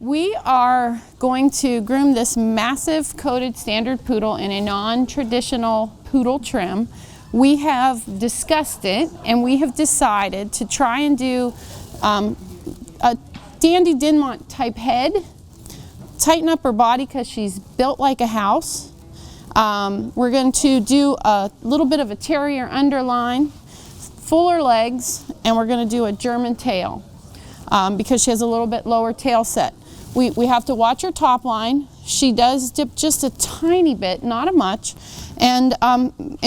We are going to groom this massive coated standard poodle in a non-traditional poodle trim. We have discussed it and we have decided to try and do a Dandie Dinmont type head, tighten up her body because she's built like a house. We're going to do a little bit of a terrier underline, fuller legs, and we're going to do a German tail because she has a little bit lower tail set. We have to watch her top line. She does dip just a tiny bit, not a much, and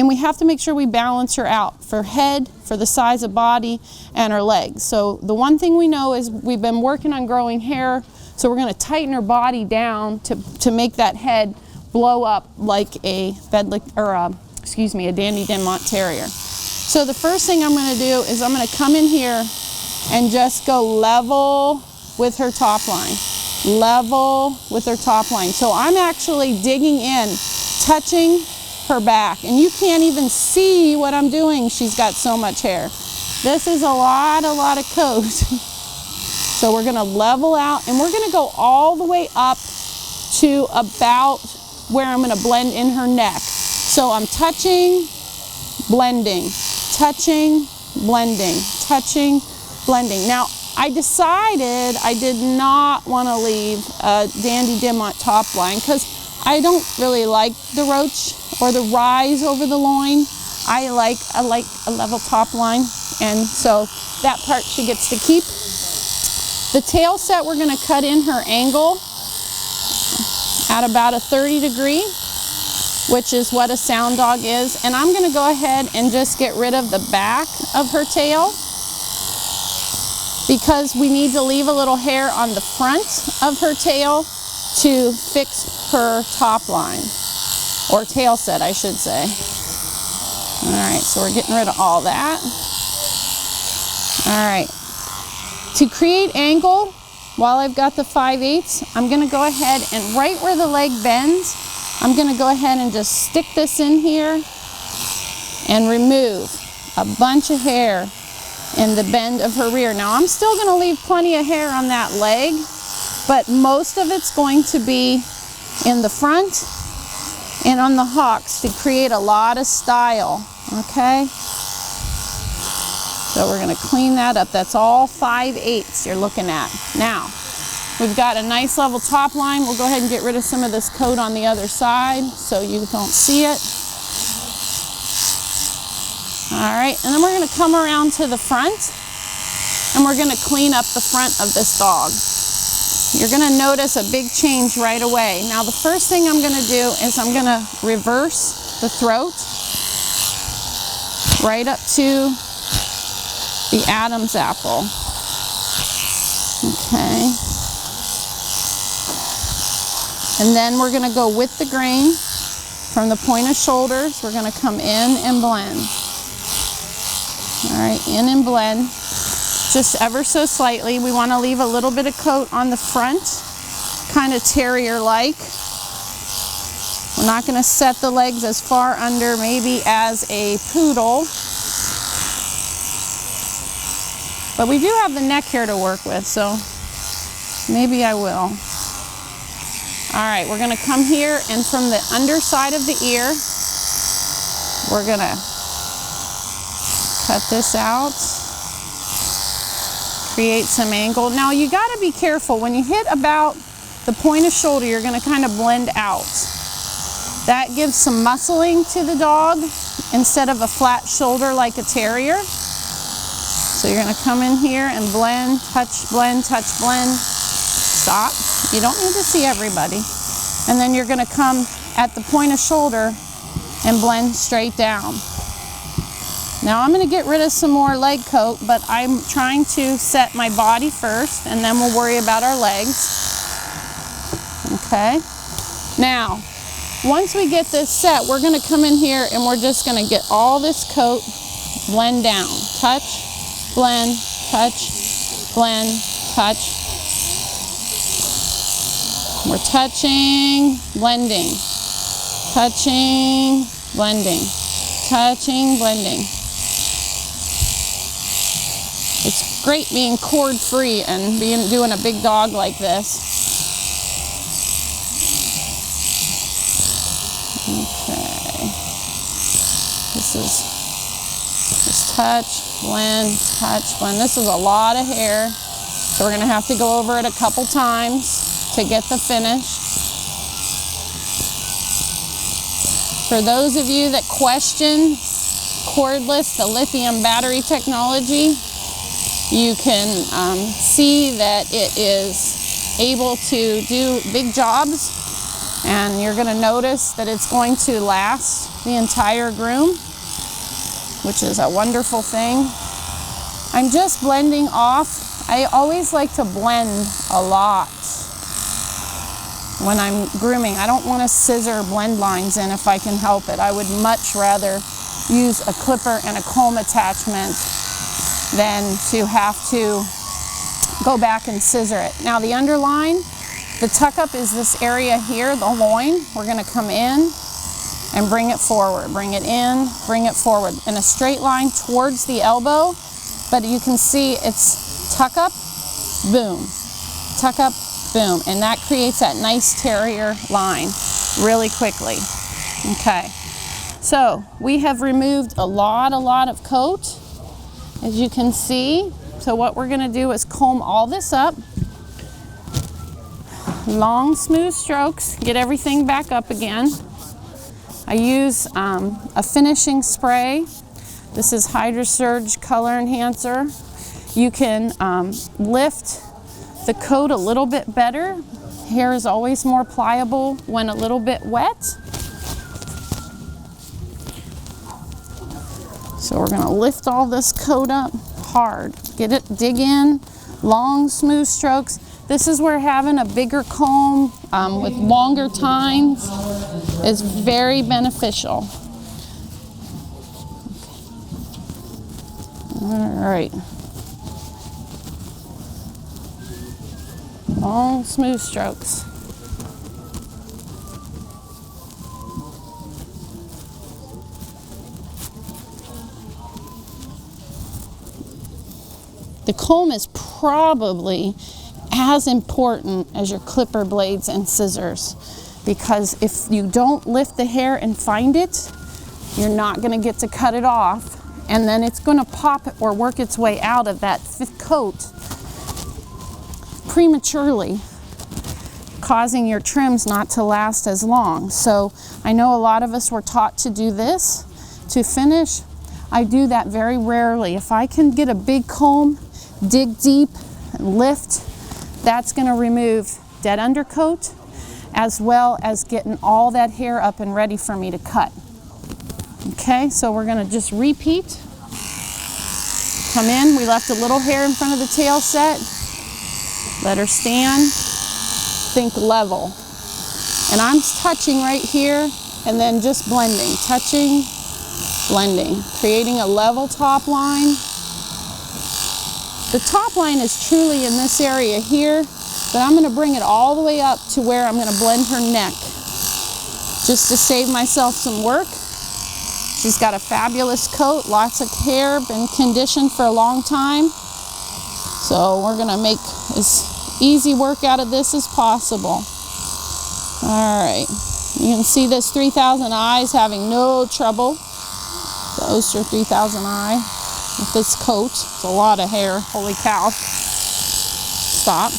we have to make sure we balance her out for head, for the size of body, and her legs. So the one thing we know is we've been working on growing hair, so we're going to tighten her body down to make that head blow up like a Dandie Dinmont terrier. So the first thing I'm going to do is I'm going to come in here and just go level with her top line. Level with her top line. So I'm actually digging in, touching her back, and you can't even see what I'm doing. She's got so much hair. This is a lot of coat. So we're going to level out, and we're going to go all the way up to about where I'm going to blend in her neck. So I'm touching, blending, touching, blending, touching, blending. Now I decided I did not want to leave a Dandie Dinmont top line because I don't really like the roach or the rise over the loin. I like a level top line, and so that part she gets to keep. The tail set, we're going to cut in her angle at about a 30 degree, which is what a sound dog is. And I'm going to go ahead and just get rid of the back of her tail because we need to leave a little hair on the front of her tail to fix her top line, or tail set I should say. Alright, so we're getting rid of all that. Alright, to create angle, while I've got the 5/8, I'm going to go ahead and right where the leg bends, I'm going to go ahead and just stick this in here and remove a bunch of hair in the bend of her rear. Now I'm still going to leave plenty of hair on that leg, but most of it's going to be in the front and on the hocks to create a lot of style. Okay? So we're going to clean that up. That's all 5/8 you're looking at. Now, we've got a nice level top line. We'll go ahead and get rid of some of this coat on the other side so you don't see it. Alright, and then we're going to come around to the front and we're going to clean up the front of this dog. You're going to notice a big change right away. Now the first thing I'm going to do is I'm going to reverse the throat right up to the Adam's apple. Okay. And then we're going to go with the grain from the point of shoulders. We're going to come in and blend. Alright, in and blend. Just ever so slightly. We want to leave a little bit of coat on the front, kind of terrier-like. We're not going to set the legs as far under maybe as a poodle. But we do have the neck hair to work with, so maybe I will. Alright, we're going to come here and from the underside of the ear, we're going to cut this out, create some angle. Now you got to be careful. When you hit about the point of shoulder, you're going to kind of blend out. That gives some muscling to the dog instead of a flat shoulder like a terrier. So you're going to come in here and blend, touch, blend, touch, blend. Stop. You don't need to see everybody. And then you're going to come at the point of shoulder and blend straight down. Now I'm going to get rid of some more leg coat, but I'm trying to set my body first and then we'll worry about our legs. Okay. Now, once we get this set, we're going to come in here and we're just going to get all this coat, blend down. Touch, blend, touch, blend, touch. We're touching, blending, touching, blending, touching, blending. It's great being cord free and doing a big dog like this. Okay. This is just touch, blend, touch, blend. This is a lot of hair, so we're gonna have to go over it a couple times to get the finish. For those of you that question cordless, the lithium battery technology, you can see that it is able to do big jobs, and you're going to notice that it's going to last the entire groom, which is a wonderful thing. I'm just blending off. I always like to blend a lot when I'm grooming. I don't want to scissor blend lines in if I can help it. I would much rather use a clipper and a comb attachment than to have to go back and scissor it. Now the underline, the tuck up is this area here, the loin. We're going to come in and bring it forward. Bring it in, bring it forward in a straight line towards the elbow, but you can see it's tuck up, boom, tuck up, boom, and that creates that nice terrier line really quickly. Okay, so we have removed a lot of coat, as you can see. So what we're gonna do is comb all this up. Long, smooth strokes, get everything back up again. I use a finishing spray. This is HydroSurge Color Enhancer. You can lift the coat a little bit better. Hair is always more pliable when a little bit wet. So we're gonna lift all this coat up hard. Get it, dig in, long, smooth strokes. This is where having a bigger comb with longer tines is very beneficial. All right. Long, smooth strokes. The comb is probably as important as your clipper blades and scissors, because if you don't lift the hair and find it, you're not going to get to cut it off, and then it's going to pop or work its way out of that coat prematurely, causing your trims not to last as long. So I know a lot of us were taught to do this to finish. I do that very rarely. If I can get a big comb, dig deep, and lift, that's going to remove dead undercoat, as well as getting all that hair up and ready for me to cut. Okay, so we're going to just repeat. Come in, we left a little hair in front of the tail set. Let her stand. Think level. And I'm touching right here and then just blending. Touching, blending. Creating a level top line. The top line is truly in this area here, but I'm going to bring it all the way up to where I'm going to blend her neck, just to save myself some work. She's got a fabulous coat, lots of hair, been conditioned for a long time. So we're going to make as easy work out of this as possible. All right, you can see this 3000 eyes having no trouble. The Oster 3000i. With this coat, it's a lot of hair, holy cow. Stop,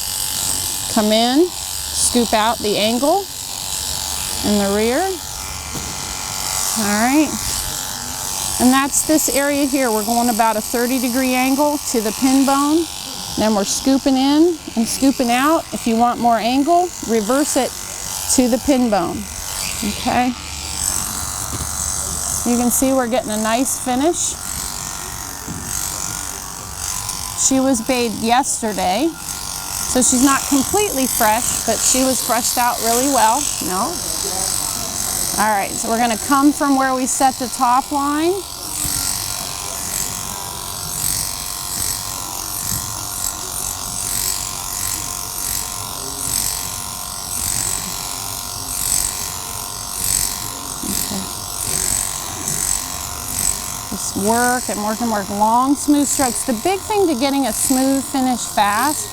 come in, scoop out the angle in the rear. All right, and that's this area here. We're going about a 30-degree angle to the pin bone. Then we're scooping in and scooping out. If you want more angle, reverse it to the pin bone, okay? You can see we're getting a nice finish. She was bathed yesterday, so she's not completely fresh, but she was freshed out really well. No? All right, so we're going to come from where we set the top line. Work and work and work, long, smooth strokes. The big thing to getting a smooth finish fast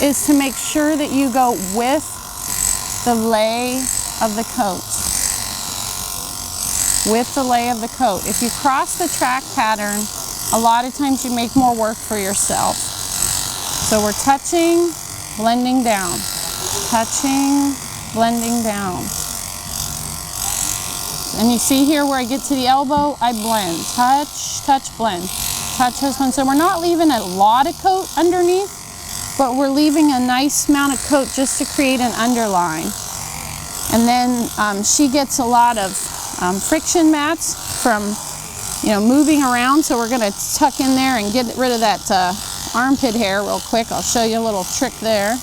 is to make sure that you go with the lay of the coat. with the lay of the coat. If you cross the track pattern, a lot of times you make more work for yourself. So we're touching, blending down, touching, blending down. And you see here where I get to the elbow, I blend, touch, touch, blend, touch, touch, blend. So we're not leaving a lot of coat underneath, but we're leaving a nice amount of coat just to create an underline. And then she gets a lot of friction mats from, you know, moving around. So we're gonna tuck in there and get rid of that armpit hair real quick. I'll show you a little trick there.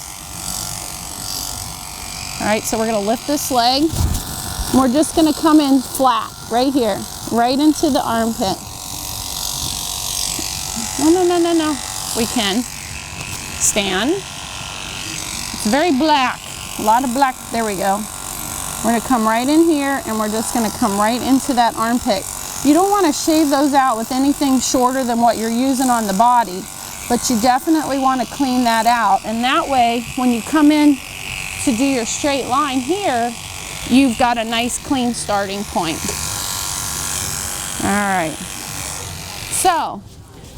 All right, so we're gonna lift this leg. And we're just gonna come in flat, right here, right into the armpit. No, no, no, no, no. We can. Stand. It's very black, a lot of black. There we go. We're gonna come right in here and we're just gonna come right into that armpit. You don't wanna shave those out with anything shorter than what you're using on the body, but you definitely wanna clean that out. And that way, when you come in to do your straight line here, you've got a nice clean starting point. All right, so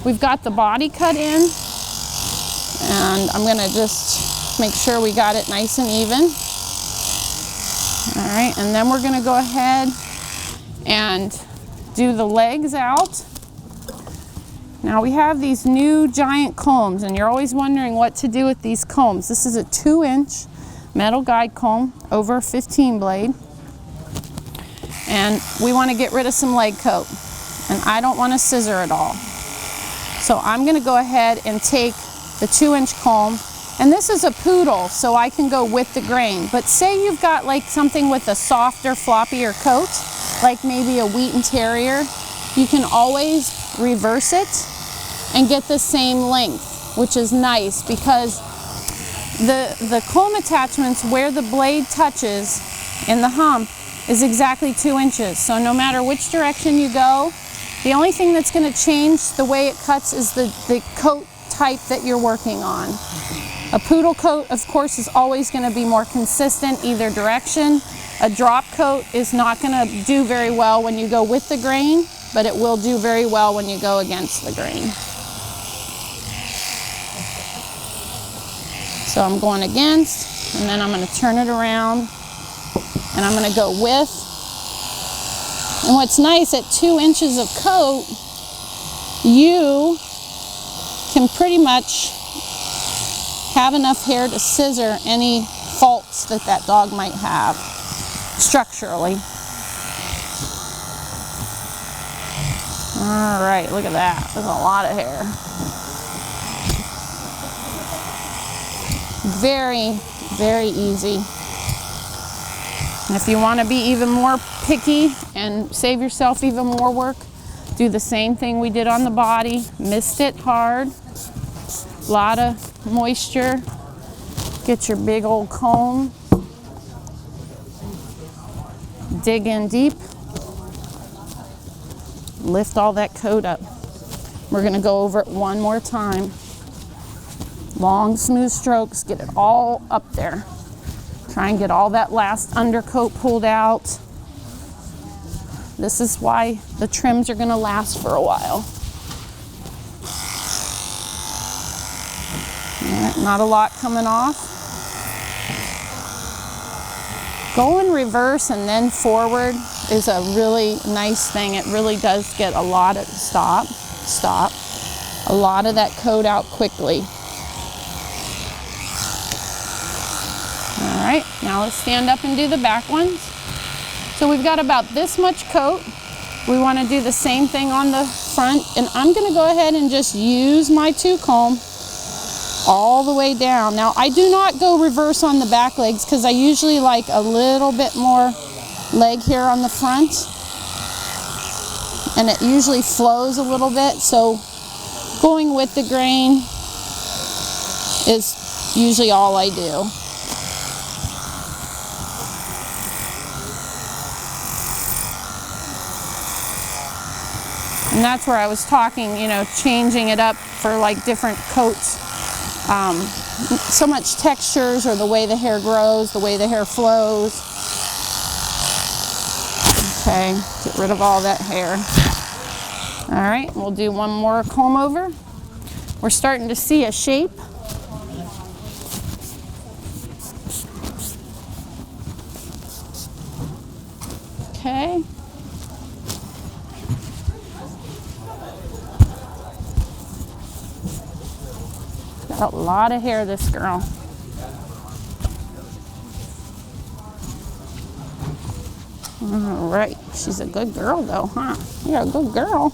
we've got the body cut in, and I'm gonna just make sure we got it nice and even. All right, and then we're gonna go ahead and do the legs out. Now we have these new giant combs, and you're always wondering what to do with these combs. This is a 2-inch metal guide comb over 15 blade. And we want to get rid of some leg coat. And I don't want to scissor at all. So I'm going to go ahead and take the 2-inch comb. And this is a poodle, so I can go with the grain. But say you've got like something with a softer, floppier coat, like maybe a Wheaten Terrier, you can always reverse it and get the same length, which is nice because the comb attachments where the blade touches in the hump is exactly 2 inches. So no matter which direction you go, the only thing that's going to change the way it cuts is the coat type that you're working on. A poodle coat, of course, is always going to be more consistent either direction. A drop coat is not going to do very well when you go with the grain, but it will do very well when you go against the grain. So I'm going against, and then I'm going to turn it around, and I'm going to go with. And what's nice, at 2 inches of coat, you can pretty much have enough hair to scissor any faults that that dog might have structurally. All right, look at that. There's a lot of hair. Very, very easy. And if you want to be even more picky and save yourself even more work, do the same thing we did on the body. Mist it hard. A lot of moisture. Get your big old comb. Dig in deep. Lift all that coat up. We're going to go over it one more time. Long, smooth strokes, get it all up there. Try and get all that last undercoat pulled out. This is why the trims are going to last for a while. All right, not a lot coming off. Go in reverse and then forward is a really nice thing. It really does get a lot of, stop, a lot of that coat out quickly. All right, now let's stand up and do the back ones. So we've got about this much coat. We want to do the same thing on the front, and I'm going to go ahead and just use my 2-comb all the way down. Now I do not go reverse on the back legs because I usually like a little bit more leg hair on the front, and it usually flows a little bit, so going with the grain is usually all I do. And that's where I was talking, you know, changing it up for like different coats. So much textures, or the way the hair grows, the way the hair flows. Okay, Okay, get rid of all that hair. All right, we'll do one more comb over. We're starting to see a shape. Okay. Got a lot of hair, this girl. All right, she's a good girl though, huh? You're a good girl.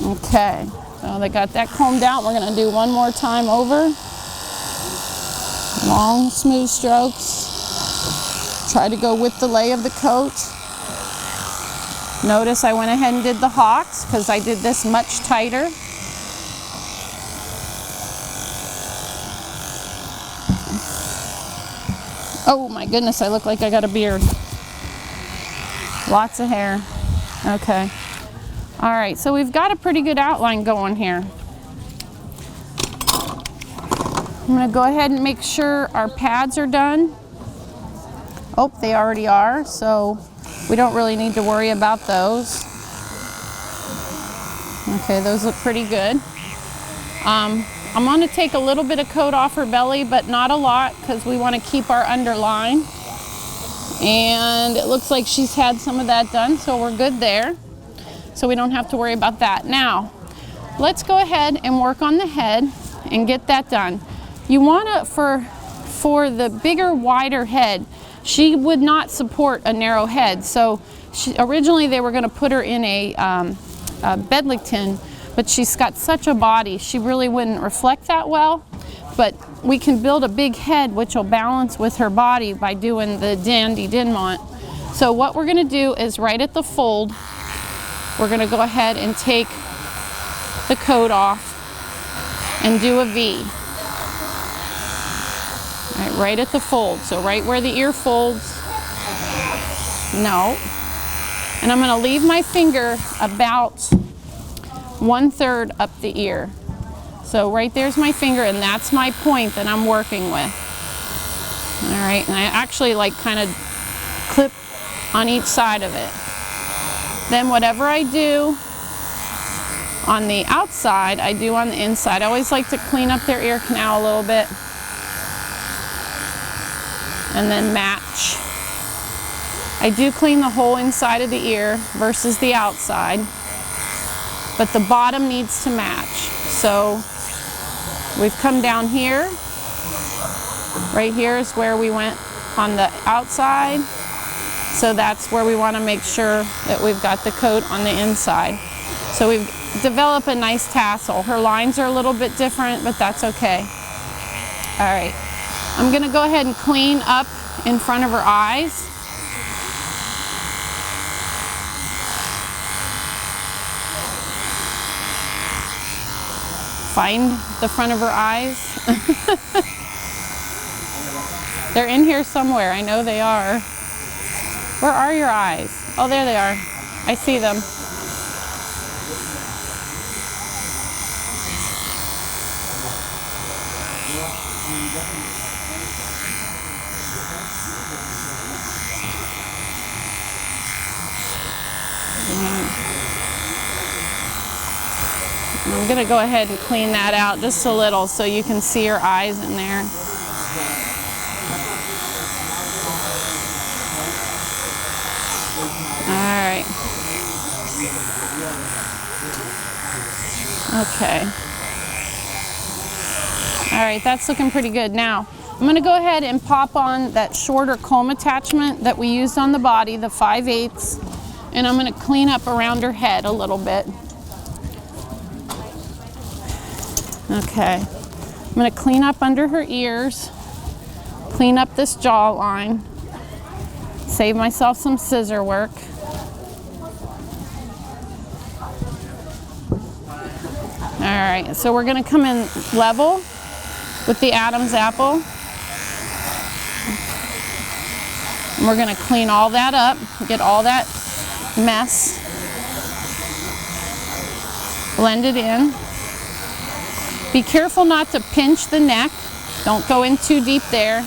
Okay, so they got that combed out. We're gonna do one more time over. Long, smooth strokes. Try to go with the lay of the coat. Notice I went ahead and did the hawks because I did this much tighter. Oh my goodness, I look like I got a beard. Lots of hair. Okay. All right, so we've got a pretty good outline going here. I'm gonna go ahead and make sure our pads are done. Oh, they already are, so we don't really need to worry about those. Okay, those look pretty good. I'm gonna take a little bit of coat off her belly, but not a lot, because we wanna keep our underline. And it looks like she's had some of that done, so we're good there. So we don't have to worry about that. Now, let's go ahead and work on the head and get that done. You wanna, for the bigger, wider head, she would not support a narrow head. So originally they were gonna put her in a Bedlington, but she's got such a body, she really wouldn't reflect that well. But we can build a big head which will balance with her body by doing the Dandie Dinmont. So what we're gonna do is right at the fold, we're gonna go ahead and take the coat off and do a V. All right, right at the fold, so right where the ear folds. No. And I'm gonna leave my finger about 1/3 up the ear. So right there's my finger, and that's my point that I'm working with. All right, and I actually like kind of clip on each side of it. Then whatever I do on the outside, I do on the inside. I always like to clean up their ear canal a little bit and then match. I do clean the whole inside of the ear versus the outside, but the bottom needs to match. So we've come down here. Right here is where we went on the outside. So that's where we want to make sure that we've got the coat on the inside. So we've developed a nice tassel. Her lines are a little bit different, but that's okay. All right, I'm gonna go ahead and clean up in front of her eyes. Find the front of her eyes. They're in here somewhere, I know they are. Where are your eyes? Oh, there they are. I see them. I'm gonna go ahead and clean that out just a little so you can see her eyes in there. Alright. Okay. Alright, that's looking pretty good. Now, I'm going to go ahead and pop on that shorter comb attachment that we used on the body, the 5/8, and I'm going to clean up around her head a little bit. Okay. I'm going to clean up under her ears, clean up this jawline, save myself some scissor work. Alright, so we're going to come in level with the Adam's apple. And we're going to clean all that up, get all that mess, blend it in. Be careful not to pinch the neck. Don't go in too deep there.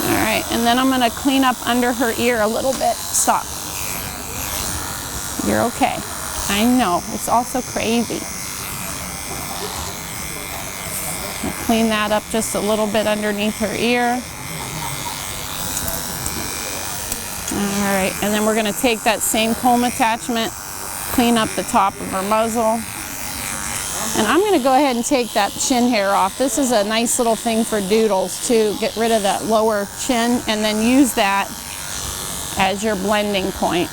All right, and then I'm gonna clean up under her ear a little bit. Stop. You're okay. I know, it's all so crazy. I'll clean that up just a little bit underneath her ear. All right, and then we're gonna take that same comb attachment, clean up the top of her muzzle. And I'm gonna go ahead and take that chin hair off. This is a nice little thing for doodles to get rid of that lower chin and then use that as your blending point.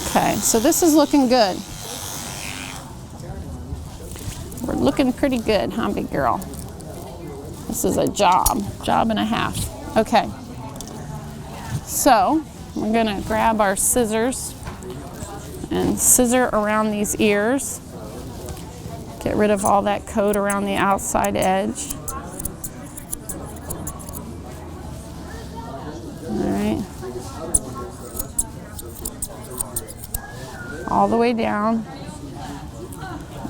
Okay, so this is looking good. We're looking pretty good, huh, big girl? This is a job and a half. Okay, so we're gonna grab our scissors and scissor around these ears. Get rid of all that coat around the outside edge. All right. All the way down.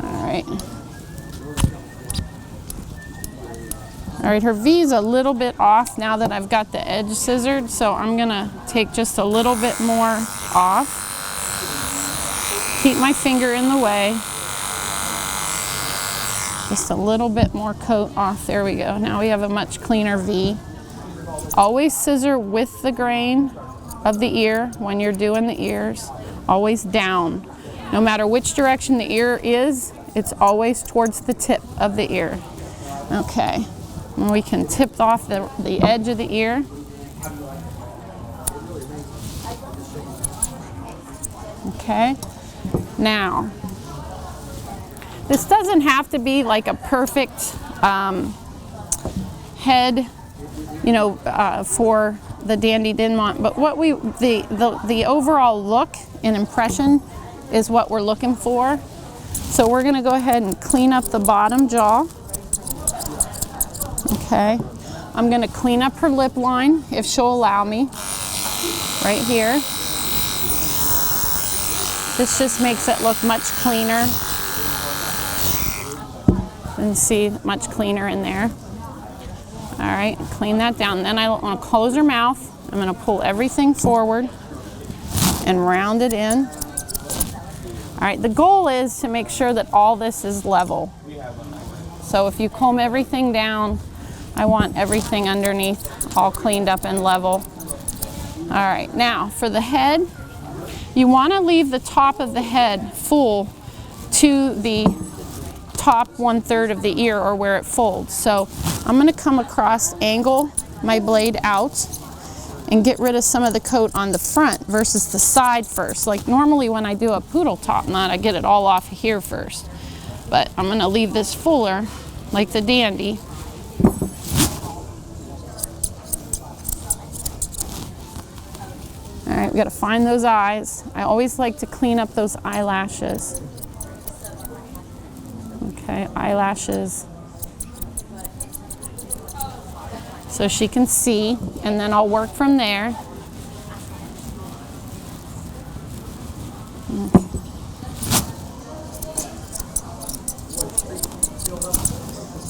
All right. All right, her V is a little bit off now that I've got the edge scissored, so I'm gonna take just a little bit more off. Keep my finger in the way. Just a little bit more coat off. There we go. Now we have a much cleaner V. Always scissor with the grain of the ear when you're doing the ears. Always down. No matter which direction the ear is, it's always towards the tip of the ear. Okay. And we can tip off the edge of the ear. Okay. Now, this doesn't have to be like a perfect head, you know, for the Dandie Dinmont, but what the overall look and impression is what we're looking for. So we're going to go ahead and clean up the bottom jaw. Okay, I'm going to clean up her lip line if she'll allow me, right here. This just makes it look much cleaner. And see, much cleaner in there. All right, clean that down. Then I want to close her mouth. I'm going to pull everything forward and round it in. All right, the goal is to make sure that all this is level. So if you comb everything down, I want everything underneath all cleaned up and level. All right, now for the head, you want to leave the top of the head full to the top 1/3 of the ear or where it folds. So I'm going to come across, angle my blade out and get rid of some of the coat on the front versus the side first. Like normally when I do a poodle top knot, I get it all off here first. But I'm going to leave this fuller like the Dandie. All right, we got to find those eyes. I always like to clean up those eyelashes. Okay, eyelashes. So she can see, and then I'll work from there.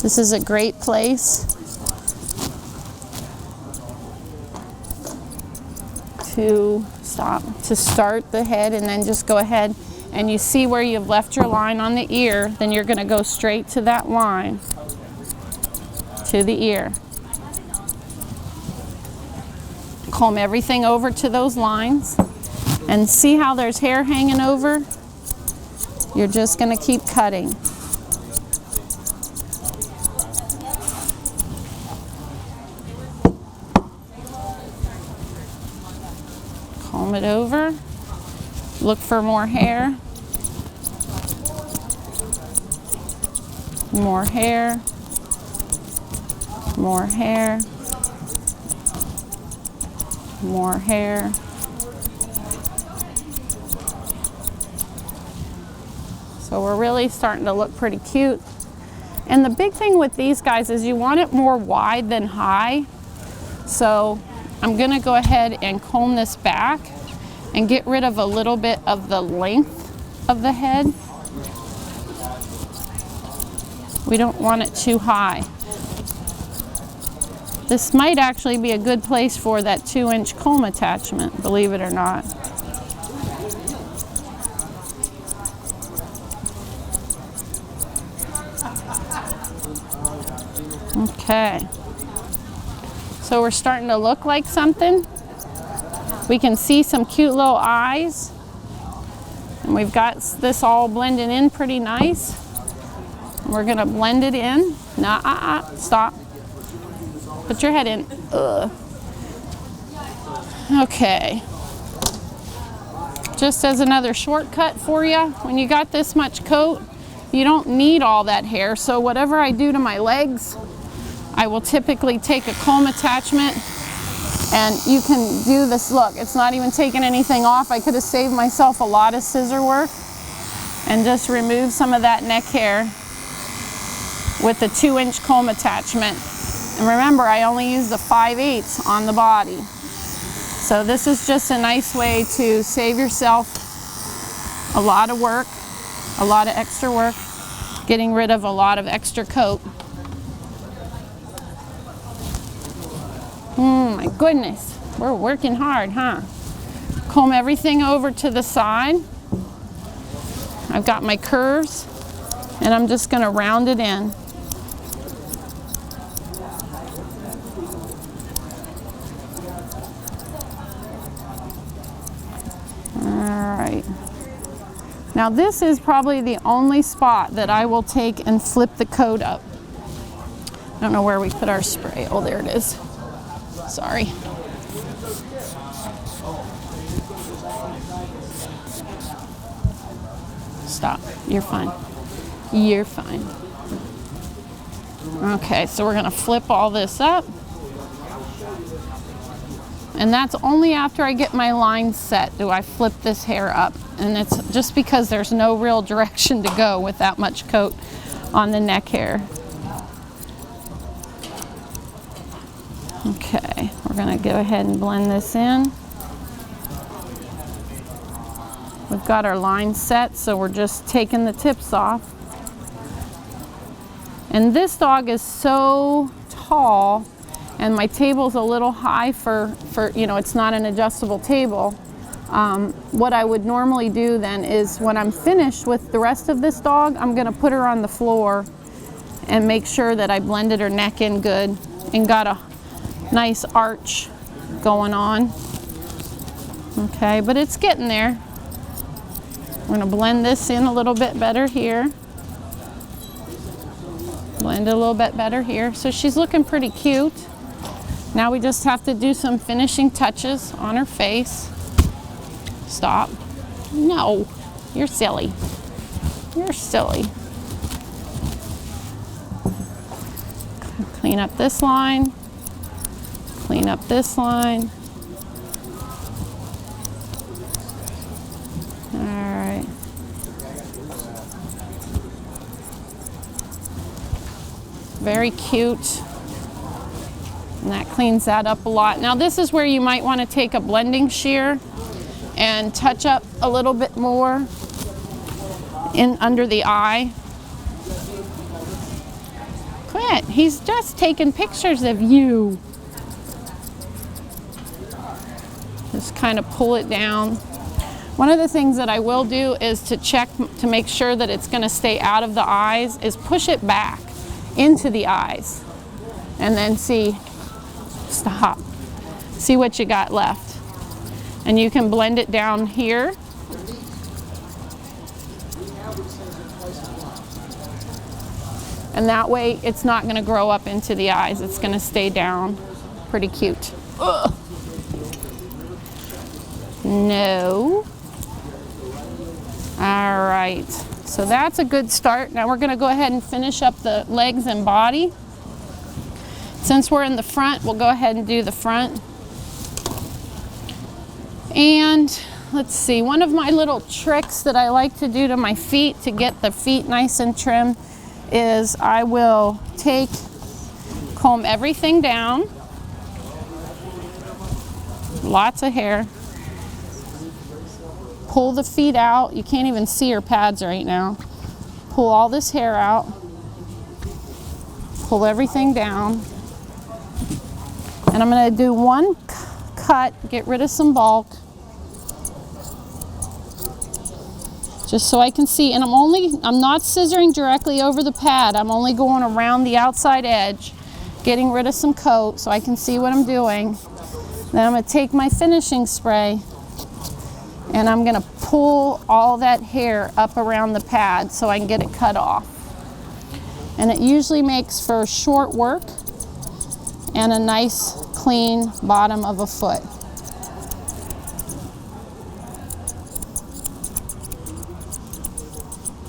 This is a great place to start the head, and then just go ahead and you see where you've left your line on the ear, then you're going to go straight to that line to the ear. Comb everything over to those lines and see how there's hair hanging over. You're just going to keep cutting. Comb it over. Look for more hair. More hair. More hair. More hair. So we're really starting to look pretty cute. And the big thing with these guys is you want it more wide than high. So I'm going to go ahead and comb this back and get rid of a little bit of the length of the head. We don't want it too high. This might actually be a good place for that 2-inch comb attachment, believe it or not. Okay. So we're starting to look like something. We can see some cute little eyes. And we've got this all blending in pretty nice. We're gonna blend it in. Stop. Put your head in. Ugh. Okay. Just as another shortcut for you, when you got this much coat, you don't need all that hair. So whatever I do to my legs, I will typically take a comb attachment, and you can do this. Look, it's not even taking anything off. I could have saved myself a lot of scissor work and just remove some of that neck hair with the 2-inch comb attachment. And remember, I only use the 5/8 on the body. So this is just a nice way to save yourself a lot of work, a lot of extra work, getting rid of a lot of extra coat. My goodness, we're working hard, huh? Comb everything over to the side. I've got my curves, and I'm just going to round it in. All right. Now this is probably the only spot that I will take and flip the coat up. I don't know where we put our spray. Oh, there it is. Sorry. Stop. You're fine. You're fine. Okay, so we're going to flip all this up. And that's only after I get my line set do I flip this hair up. And it's just because there's no real direction to go with that much coat on the neck hair. Okay, we're going to go ahead and blend this in. We've got our line set, so we're just taking the tips off. And this dog is so tall, and my table's a little high for you know, it's not an adjustable table. What I would normally do then is when I'm finished with the rest of this dog, I'm going to put her on the floor and make sure that I blended her neck in good and got a nice arch going on. Okay, but it's getting there. We're going to blend this in a little bit better here. Blend it a little bit better here. So she's looking pretty cute. Now we just have to do some finishing touches on her face. Stop. No, you're silly. You're silly. Clean up this line. Clean up this line. All right. Very cute. And that cleans that up a lot. Now this is where you might want to take a blending shear and touch up a little bit more in under the eye. Quit. He's just taking pictures of you. Just kind of pull it down. One of the things that I will do is to check to make sure that it's going to stay out of the eyes is push it back into the eyes and then see, stop, see what you got left. And you can blend it down here. And that way it's not going to grow up into the eyes. It's going to stay down. Pretty cute. Ugh. No. All right. So that's a good start. Now we're going to go ahead and finish up the legs and body. Since we're in the front, we'll go ahead and do the front. And let's see, one of my little tricks that I like to do to my feet to get the feet nice and trim is I will comb everything down. Lots of hair. Pull the feet out. You can't even see her pads right now. Pull all this hair out. Pull everything down. And I'm going to do one cut, get rid of some bulk, just so I can see. And I'm not scissoring directly over the pad. I'm only going around the outside edge, getting rid of some coat so I can see what I'm doing. Then I'm going to take my finishing spray and I'm going to pull all that hair up around the pad so I can get it cut off. And it usually makes for short work and a nice clean bottom of a foot.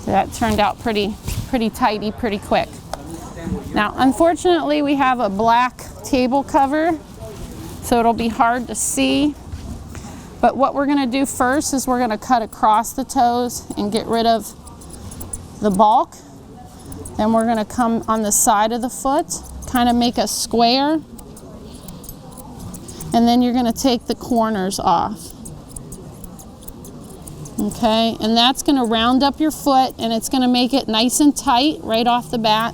So that turned out pretty tidy, pretty quick. Now, unfortunately, we have a black table cover, so it'll be hard to see. But what we're gonna do first is we're gonna cut across the toes and get rid of the bulk. Then we're gonna come on the side of the foot, kind of make a square. And then you're gonna take the corners off. Okay, and that's gonna round up your foot and it's gonna make it nice and tight right off the bat.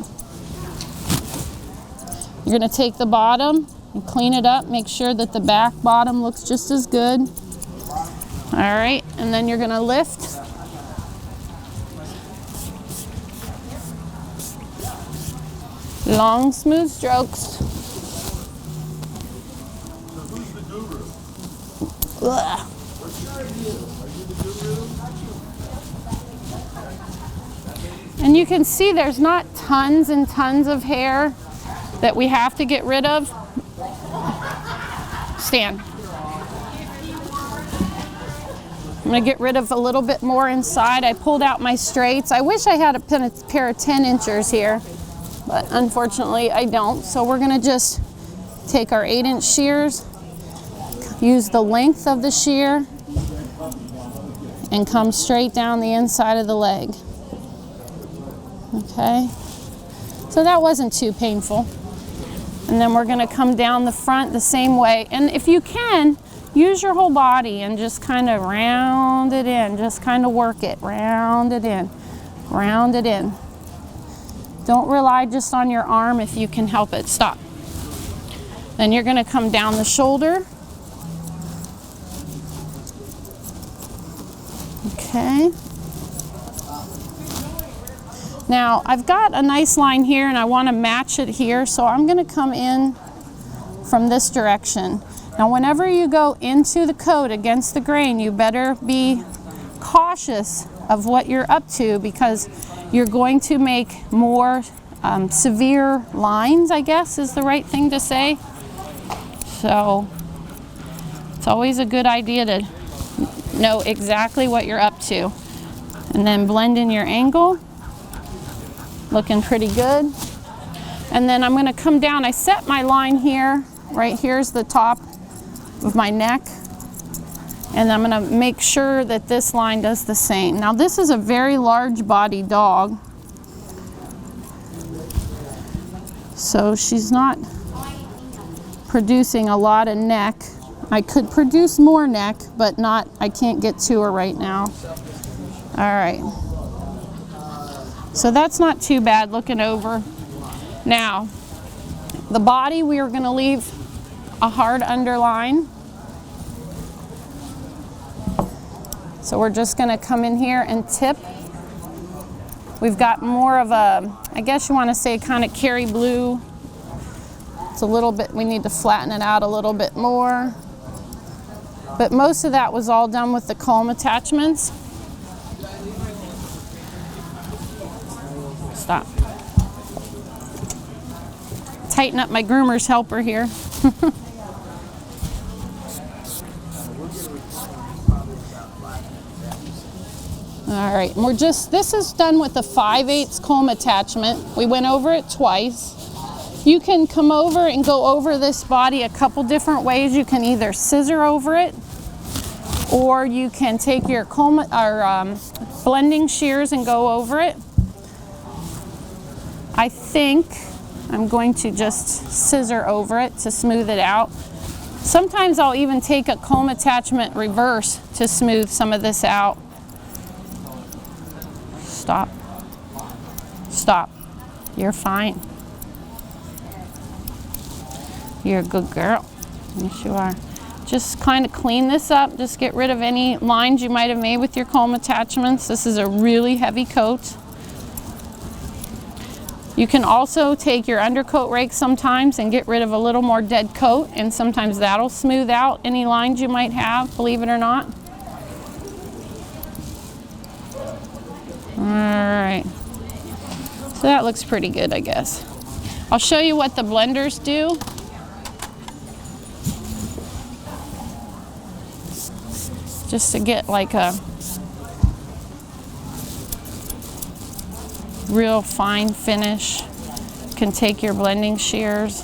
You're gonna take the bottom and clean it up, make sure that the back bottom looks just as good. All right, and then you're gonna lift. Long, smooth strokes. Ugh. And you can see there's not tons and tons of hair that we have to get rid of. Stand. I'm going to get rid of a little bit more inside. I pulled out my straights. I wish I had a pair of 10-inchers here, but unfortunately I don't. So we're going to just take our 8-inch shears, use the length of the shear, and come straight down the inside of the leg. Okay, so that wasn't too painful. And then we're going to come down the front the same way. And if you can, use your whole body and just kind of round it in. Just kind of work it. Round it in. Round it in. Don't rely just on your arm if you can help it. Stop. Then you're going to come down the shoulder. Okay. Now, I've got a nice line here and I want to match it here, so I'm going to come in from this direction. Now, whenever you go into the coat against the grain, you better be cautious of what you're up to because you're going to make more severe lines, I guess is the right thing to say. So, it's always a good idea to know exactly what you're up to. And then blend in your angle. Looking pretty good. And then I'm going to come down. I set my line here. Right here's the top of my neck. And I'm going to make sure that this line does the same. Now this is a very large body dog. So she's not producing a lot of neck. I could produce more neck, but I can't get to her right now. All right. So that's not too bad looking over. Now, the body we are going to leave a hard underline. So we're just going to come in here and tip. We've got more of a, I guess you want to say kind of Kerry blue. It's a little bit, we need to flatten it out a little bit more. But most of that was all done with the comb attachments. Stop. Tighten up my groomer's helper here. All right, and this is done with a 5/8 comb attachment. We went over it twice. You can come over and go over this body a couple different ways. You can either scissor over it, or you can take your comb or blending shears and go over it. I think I'm going to just scissor over it to smooth it out. Sometimes I'll even take a comb attachment reverse to smooth some of this out. Stop. Stop. You're fine. You're a good girl. Yes, you are. Just kind of clean this up. Just get rid of any lines you might have made with your comb attachments. This is a really heavy coat. You can also take your undercoat rake sometimes and get rid of a little more dead coat, and sometimes that'll smooth out any lines you might have, believe it or not. All right. So that looks pretty good, I guess. I'll show you what the blenders do. Just to get like a real fine finish. You can take your blending shears,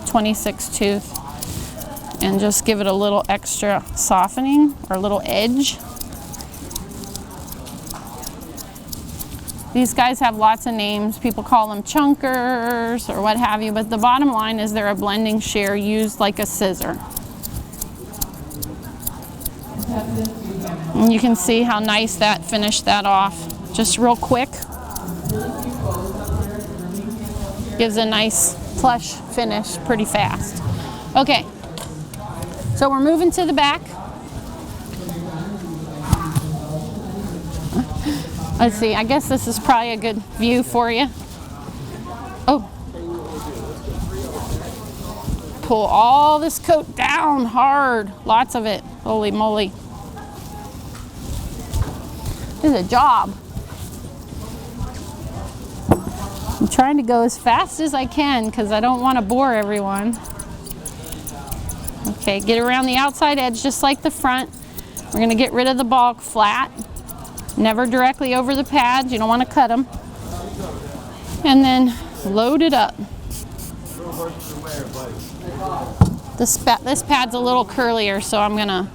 26 tooth, and just give it a little extra softening or a little edge. These guys have lots of names. People call them chunkers or what have you, but the bottom line is they're a blending shear used like a scissor. And you can see how nice that finished that off. Just real quick. Gives a nice plush finish pretty fast. Okay, so we're moving to the back. Let's see, I guess this is probably a good view for you. Oh. Pull all this coat down hard. Lots of it. Holy moly. This is a job. I'm trying to go as fast as I can because I don't want to bore everyone. Okay, get around the outside edge just like the front. We're going to get rid of the bulk flat. Never directly over the pads. You don't want to cut them. And then load it up. This pad's a little curlier, so I'm going to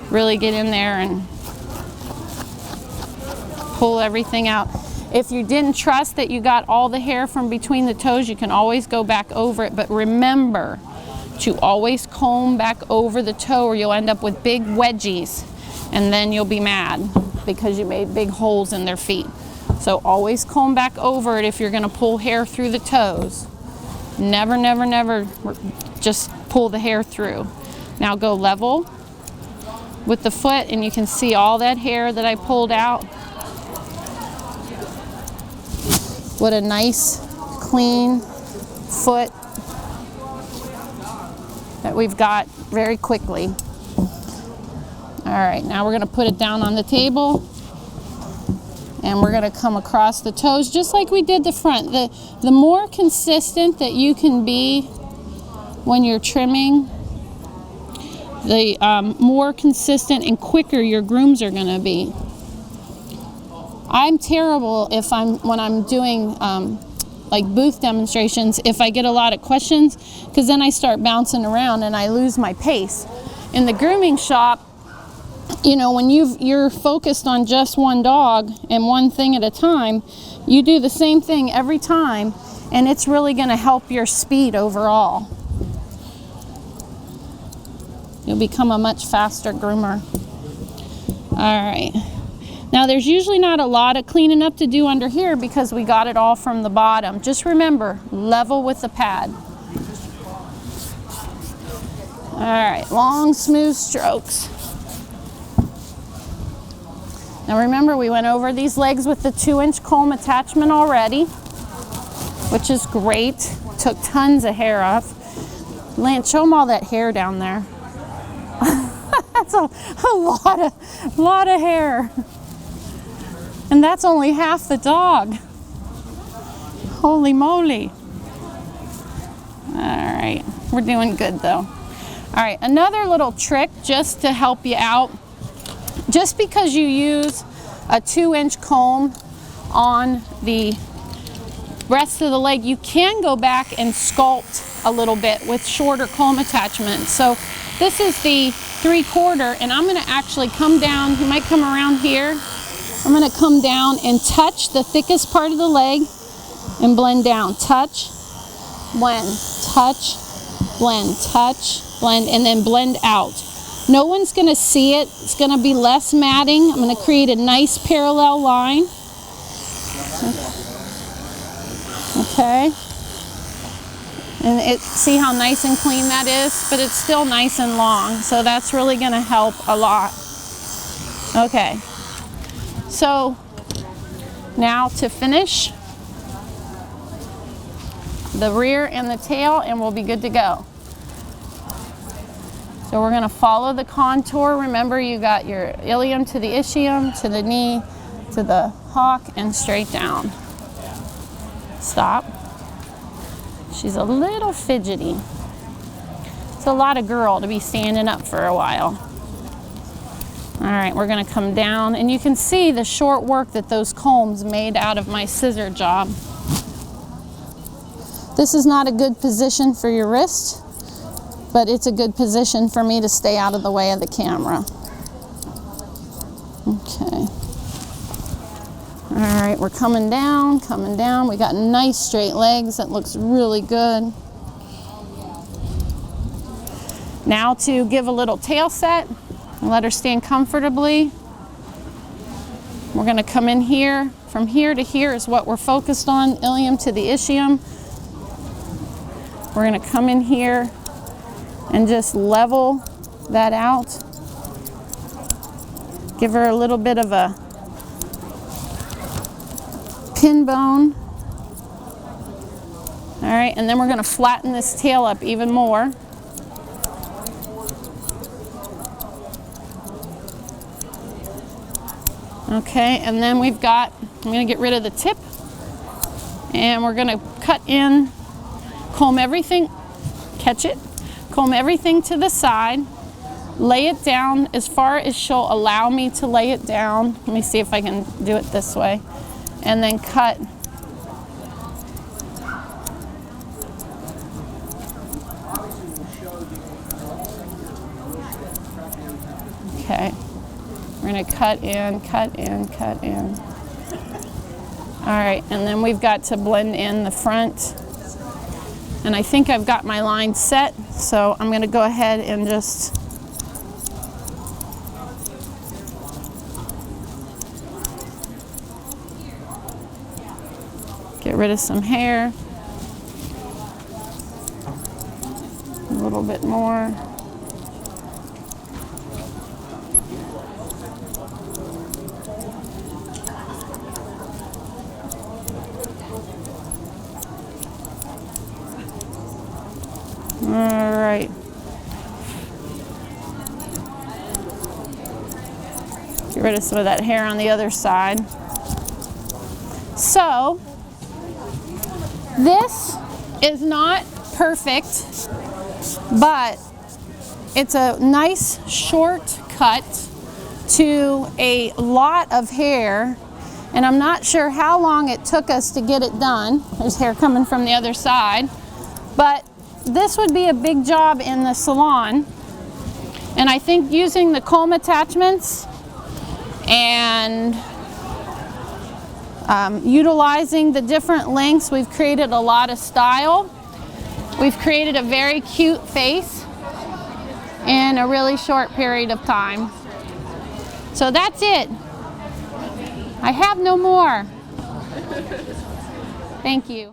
really get in there and pull everything out. If you didn't trust that you got all the hair from between the toes, you can always go back over it. But remember to always comb back over the toe or you'll end up with big wedgies. And then you'll be mad because you made big holes in their feet. So always comb back over it if you're going to pull hair through the toes. Never, never, never just pull the hair through. Now go level with the foot and you can see all that hair that I pulled out. What a nice, clean foot that we've got very quickly. All right, now we're going to put it down on the table and we're going to come across the toes just like we did the front. The more consistent that you can be when you're trimming, the more consistent and quicker your grooms are going to be. I'm terrible when I'm doing like booth demonstrations if I get a lot of questions, because then I start bouncing around and I lose my pace. In the grooming shop, you know, when you're focused on just one dog and one thing at a time, you do the same thing every time, and it's really going to help your speed overall. You'll become a much faster groomer. All right. Now there's usually not a lot of cleaning up to do under here because we got it all from the bottom. Just remember, level with the pad. All right, long, smooth strokes. Now remember, we went over these legs with the 2-inch comb attachment already, which is great. Took tons of hair off. Lance, show them all that hair down there. That's a lot of hair. And that's only half the dog. Holy moly. All right, we're doing good though. All right, another little trick just to help you out. Just because you use a 2-inch comb on the rest of the leg, you can go back and sculpt a little bit with shorter comb attachments. So this is the 3/4, and I'm gonna actually come down, you might come around here. I'm gonna come down and touch the thickest part of the leg and blend down. Touch, blend, touch, blend, touch, blend, and then blend out. No one's gonna see it. It's gonna be less matting. I'm gonna create a nice parallel line. Okay. And see how nice and clean that is? But it's still nice and long, so that's really going to help a lot. Okay, so now to finish the rear and the tail, and we'll be good to go. So we're going to follow the contour. Remember, you got your ilium to the ischium, to the knee, to the hock, and straight down. Stop. She's a little fidgety. It's a lot of girl to be standing up for a while. All right, we're going to come down, and you can see the short work that those combs made out of my scissor job. This is not a good position for your wrist, but it's a good position for me to stay out of the way of the camera. Okay. All right, we're coming down, coming down. We got nice straight legs. That looks really good. Now to give a little tail set and let her stand comfortably. We're going to come in here. From here to here is what we're focused on, ilium to the ischium. We're going to come in here and just level that out. Give her a little bit of a pin bone. All right, and then we're going to flatten this tail up even more. Okay, and then we've got, I'm going to get rid of the tip, and we're going to cut in, comb everything, catch it, comb everything to the side, lay it down as far as she'll allow me to lay it down. Let me see if I can do it this way. And then cut. Okay. We're going to cut in, cut in, cut in. All right, and then we've got to blend in the front. And I think I've got my line set, so I'm going to go ahead and just get rid of some hair. A little bit more. All right. Get rid of some of that hair on the other side. So, this is not perfect, but it's a nice short cut to a lot of hair, and I'm not sure how long it took us to get it done. There's hair coming from the other side, but this would be a big job in the salon, and I think using the comb attachments and utilizing the different lengths, we've created a lot of style. We've created a very cute face in a really short period of time. So that's it. I have no more. Thank you.